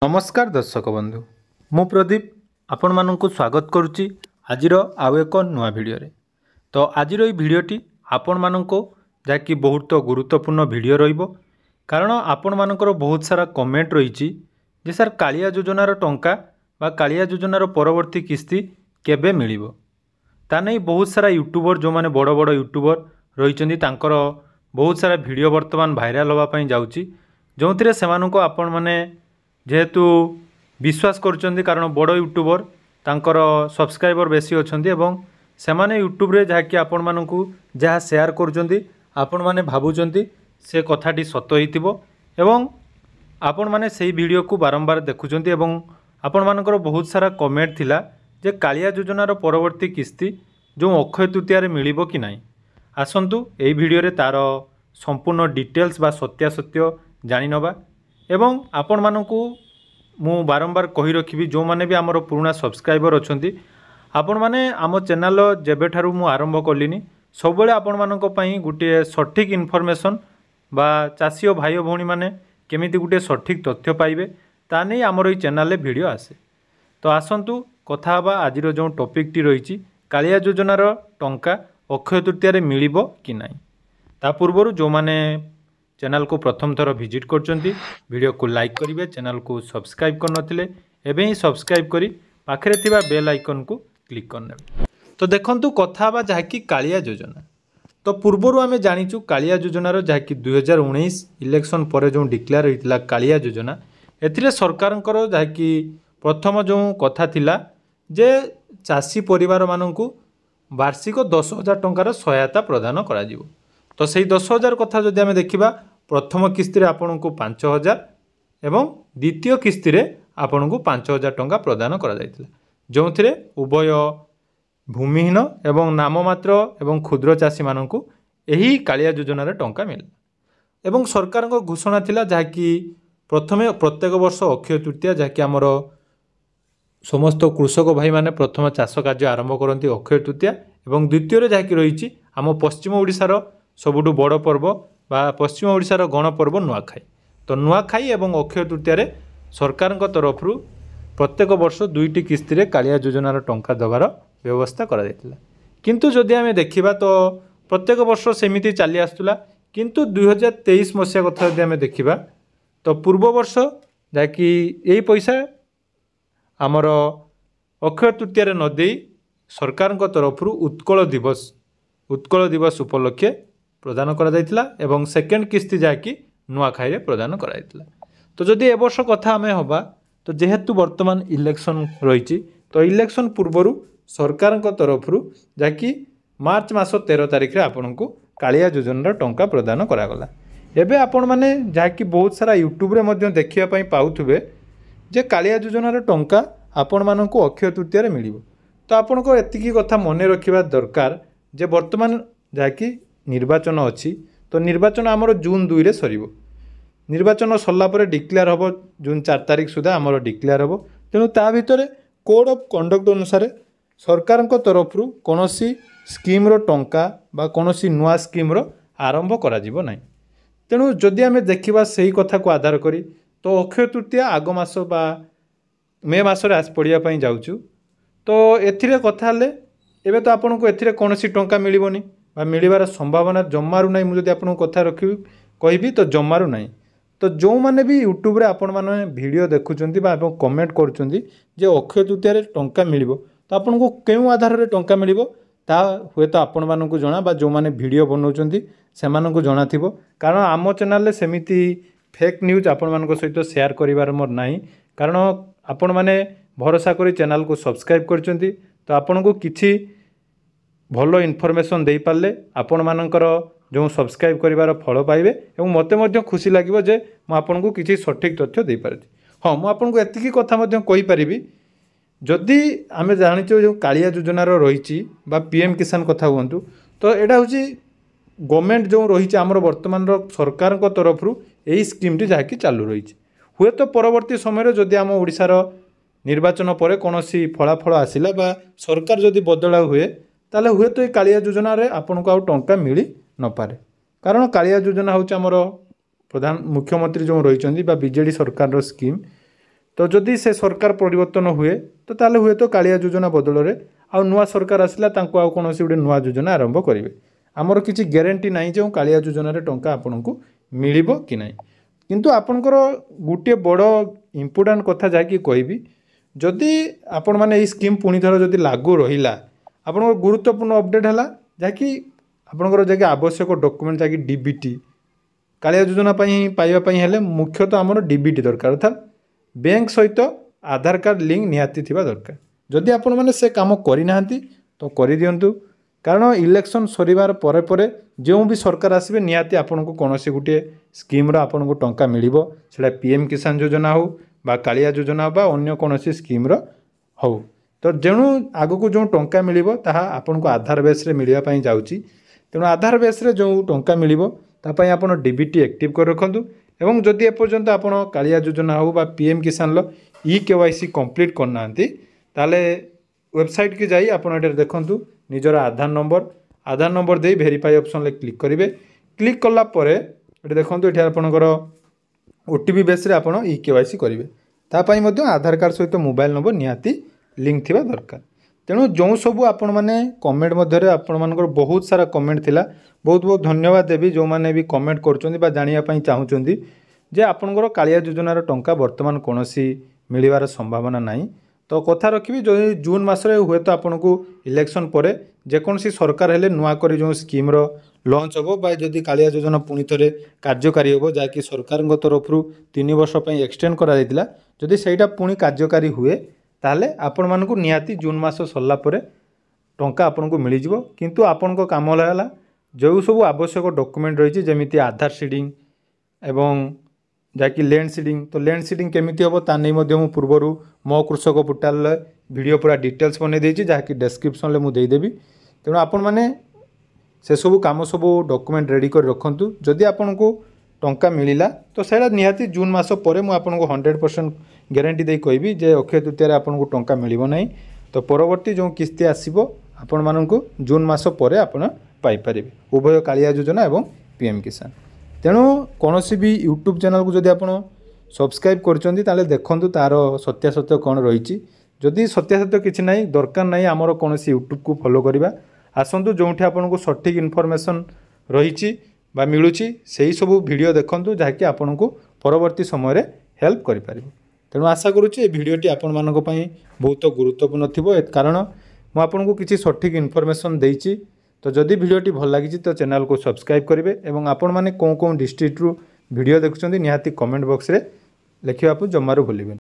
नमस्कार दर्शक बंधु मु प्रदीप आपण मानक स्वागत करुच्ची आजिर आउ एक नुआ भिडियो तो आजिर ये भिडियोटी आपण मानक जहाँकि बहुत गुरुत्वपूर्ण भिडियो रहिबो कारण आपण मानकर बहुत सारा कमेंट रही जे सर कालिया योजनार टंका बा कालिया योजनार परवर्ती किस्ती केबे मिलिबो ता नहीं बहुत सारा यूट्यूबर जो माने बड़ बड़ यूट्यूबर रही बहुत सारा भिडियो वर्तमान भाइराल होगापी जाऊँगी जो थे से आपण मैंने जेहेतु विश्वास करुँच कारण बड़ यूट्यूबर तांकर सब्सक्राइबर बेसी अच्छे से माने यूट्यूब रे जहाँकि आपण मानक जहाँ शेयर करुँच आपण माने भावुंट से कथाटी सत एवं आपण माने से वीडियो को बारंबार देखुंट आपण मानकर बहुत सारा कमेंट थिला जे कालिया योजनार परवर्ती किस्ती जो अक्षय तृतीय मिलिबो कि नहीं आसंतु एई वीडियो रे तार संपूर्ण डिटेल्स बा सत्यासत्य जानि नबा एवं आपण मानकु मु बारंबार कही रखिबी जो माने भी आमर पुराना सब्सक्राइबर अछंती आपण माने आम चैनल जेबेठारु मु आरंभ कलिनी सबले आपण मानक पई गुटे सठिक इनफॉरमेशन बा चासी और भाई भौणी माने केमिति गुटे सठिक तथ्य पाइबे ता नै आमर ई चैनल वीडियो आसे तो आसंतु कथा हबा आजिर जो टॉपिक टी रही कालिया योजनार टंका अक्षय तृतीय मिलिबो कि नहीं ता पूर्व जो माने चैनल को प्रथम थर विजिट करचंती वीडियो को लाइक करेंगे चैनल को सब्सक्राइब करनथिले एबे ही सब्सक्राइब करी पाखरे थिबा बेल आइकन को क्लिक करने तो देखंतु कथा बा जहाँकि कालिया योजना तो पूर्वर आम जाचु कालिया योजनार जहाँकि 2019 इलेक्शन पर जो डिक्लेयर होता कालिया योजना एथिरे सरकारंकर जहाँकि प्रथम जो कथा थिला जे चाषी परिवार माननकु वार्षिक 10,000 टंकार सहायता प्रदान करा जिवो तो सही 10,000 कथा जदि आम देखा प्रथम किस्ती आपण को 5,000 एवं द्वितीय किस्ती आपण को 5,000 टंका प्रदान करा जायतिला जो थे उभय भूमिहीन एवं नाममात्र एवं क्षुद्र चाषी मानू यही कालिया योजनार टंका मिला एवं सरकार घोषणा थिला जहाँकि प्रथमे प्रत्येक वर्ष अक्षय तृतीया जहाँकि आमर समस्त कृषक भाई माने प्रथम चाष कार्य आरंभ करती अक्षय तृतीया एवं द्वितीय जहाँकि रही आम पश्चिम ओडिशार सबुठु बड़ पर्व बा पश्चिम ओडिशार गणपर्व नुआखाई तो नुआखाई एवं अक्षय तृतीय सरकार तरफ प्रत्येक वर्ष 2टी किस्ती कालिया योजनार टंका देवार व्यवस्था करा जायतिला किंतु जदि आम देखा तो प्रत्येक वर्ष सेमिति चली आसुला किंतु 2023 मसीहा कथा जदि आम देखा तो पूर्व वर्ष जहाँकि यही पैसा आमर अक्षय तृतीय नदे सरकार तरफ उत्कल दिवस उपलक्षे प्रदान करा जायतिला एवं सेकेंड किस्ती जहाँकि नुआखाई प्रदान करा जायतिला तो जदि ए वर्ष कथा आमे हबा तो जेहेतु वर्तमान इलेक्शन रही तो इलेक्शन पूर्वर सरकार तरफ जहाँकि मार्च मास 13 तारिख रे आपन को कालिया योजनार टंका प्रदान करागला एबे आपण माने जहाँकि बहुत सारा यूट्यूब रे मध्य देखिया पई पाउथुबे जे कालिया योजनार टंका आपण मानकु अक्षय तृतीय मिलिबो तो आपण को एतिकी कथा मने रखिबा दरकार जे वर्तमान जहाँकि निर्वाचन अच्छी तो निर्वाचन आमर जून 2 रे सरीबो निर्वाचन सरला परे डिक्लेयर हम जून 4 तारिख सुधा आमर डिक्लेयर हम तेणु ता भितर कोड ऑफ कंडक्ट अनुसार सरकार तरफ कौन स्कीम्र टंका बा कौन नुआ स्कीम्र आरंभ करा जीवो नहीं तेणु जदि आम देखा से कथा को आधार करी तो अक्षय तृतीया आग मास बा मे मसरे आस पड़ापी जाऊँ तो एथिरे कथा एबे तो आपन को एथिरे कौन टंका मिलबनी बा मिलबार संभावना जमारू ना मुझे आपन कथा रखी कहि तो जमारू ना तो जो मैंने भी यूट्यूब रे आपण माने वीडियो देखुंट कमेंट करुँच अक्षय तृतीय टंका मिलिबो तो आपन को क्यों आधार रे टंका मिलिबो ता हुए तो आपण मानक जना बा जो मैंने वीडियो बनाऊँच से जना थिबो कारण आम चैनल रे सेमिति फेक न्यूज आपण मानक सहित शेयर करिवार मोर नाही कारण आपण माने भरोसा करी चैनल को सब्सक्राइब करचंती तो आपण को किछि भलो इनफॉरमेशन दे पारे आपण मानकर जो सब्सक्राइब करिवार फल पाइबे एवं मते मध्य खुशी लागिबो जे म आपन को किछि सठिक तथ्य दे पारती हाँ मु आपन को एतिकी कथा मध्य कहि परिबी जदि आमे जानिचो जो कालिया योजनार रही बा पीएम किसान कथा हुंतु तो एटा होची गवर्नमेंट जो रही आमर वर्तमान सरकार तरफ यही स्कीमटी जहाँकि चालू रही हुए तो परवर्ती समय जदि आम ओडिशार निर्वाचन पर कौन फलाफल आसला बा सरकार जदि बदला हुए ताले हुए तो ये कालिया योजना रे आपन को आउ टंका मिली न पारे कारण कालिया योजना होची आमर प्रधान मुख्यमंत्री जो रही बा बीजेडी सरकार स्कीम तो जदि से सरकार परिवर्तन हुए तो ताले हुए तो कालिया योजना बदल में आउ नुआ सरकार आसला तांको आउ कोनोसी गुटे नुआ योजना आरंभ करेंगे। आमर किसी ग्यारंटी ना जो कालिया योजना टंका आपन को मिलिबो कि नहीं। किंतु आपनकर गोटे बड़ इम्पोर्टाट कथा जहाँकि कहबी जदि आपण मैंने स्कीम पुणी थर जदि लागू रहा आपन गुरुत्वपूर्ण अपडेट है जहाँकि आपंकर जैसे आवश्यक डॉक्यूमेंट जहाँकि डीबीटी कालिया योजना पाइबापी हेले मुख्यतः आमर डीबीटी दरकार अर्थात बैंक सहित आधार कार्ड लिंक निहाती थिबा दरकार। जदि आपण मैंने से काम करना तो कर दिंतु कारण इलेक्शन सरिबार परे परे जो भी सरकार आसबे निहाती आपन को कौन से गोटे स्कीम्र आपन को टंका मिलिबो सेटा पीएम किसान योजना हो बा कालिया योजना बा अन्य कौन स्कीम्र हो। तो जेणु आगक जो टंका मिलिबो ताहा आपन को आधार बेस रे मिलिबा पई जाउची तेणु आधार बेस रे जो टंका मिलिबो तापाई आपन डीबीटी एक्टिव कर रखंतु एवं जदि एपर्यंत आपन कालिया योजना हो बा पीएम किसान लो केवाईसी कंप्लीट करना ताले वेबसाइट की जाई आपन एटर देखंतु निजर आधार नंबर दे वेरीफाई ऑप्शन ले क्लिक करेंगे। क्लिक कला परे ये देखो ये आपंकर ओटीपी बेस रे आपन केवाईसी करेंगे तापाई मध्य आधार कार्ड सहित मोबाइल नंबर निहाती लिंक थिबा दरकार। तेणु जो सब आपण मैंने कमेंट मध्य आपण मानकर बहुत सारा कमेंट थिला बहुत बहुत धन्यवाद देवी जो मैंने भी कमेंट कर जानापी चाहूँगी जे आपंकर कालिया योजनार टंका बर्तमान कौन मिलबार संभावना नहीं। तो कथा रखी जो जून मसरे हुए तो आपन को इलेक्शन पर जेकोसी सरकार हेले नुआ करी जो स्कीम्र लॉन्च हो बा जदि कालिया योजना पुणी थे कार्यकारी हो जहाँकि सरकार तरफ 3 वर्ष एक्सटेंड करा जदि सेटा पुणी कार्यकारी हुए ताहले आपण मानकु निहाती जून मास सरला परे टंका आपन को मिल जिवो। किंतु आपन को काम होला जो सब आवश्यक डॉक्यूमेंट रही जमीती आधार सीडिंग एवं जहाँकि लैंड सीडिंग तो लैंड सीडिंग केमिति हम ता नहीं पूर्वर मो कृषक पोर्टाल वीडियो पूरा डिटेल्स बने देछि जहाँकि डिस्क्रिप्शन में मुझे देदेवी। तेणु आपण मैंने से सब काम सब डॉक्यूमेंट रेडी कर रखंतु जदि आपन को टंका मिलिला तो सेटा निहाती जून मास पर मुझे आपन को 100% ग्यारंटी दे कहबी जे अक्षय तृतीय आपन को टंका मिलिबो नहीं। तो परवर्ती जो किस्ती आसीबो आपण मानकु जून मास पर आपण पाई परिबे उभय कालिया योजना एवं पीएम किसान। तेणु कौन भी यूट्यूब चैनल को जदि आप सब्सक्राइब कर देखु तार सत्यासत्य कौन रही जदि सत्यासत्य किसी ना दरकार नहीं आमर कौन यूट्यूब को फॉलो करवा आसतु जो आपन को सठिक इनफॉरमेशन रही मिलूँ से सब वीडियो देखूँ जहाँकि आपन को परवर्ती समय हेल्प कर। तेणु आशा करुँचे भिडटी आपण मानक बहुत गुरुत्वपूर्ण थी कारण मुझे आपन को किसी सठिक इनफॉरमेशन देती। तो जदि भिडटी भल लगी तो चैनल को सब्सक्राइब करेंगे एवं आपण मैंने कौन डिस्ट्रिक्ट वीडियो देखुं निहाती कमेंट बॉक्स रे लिखा जमारू भूलें।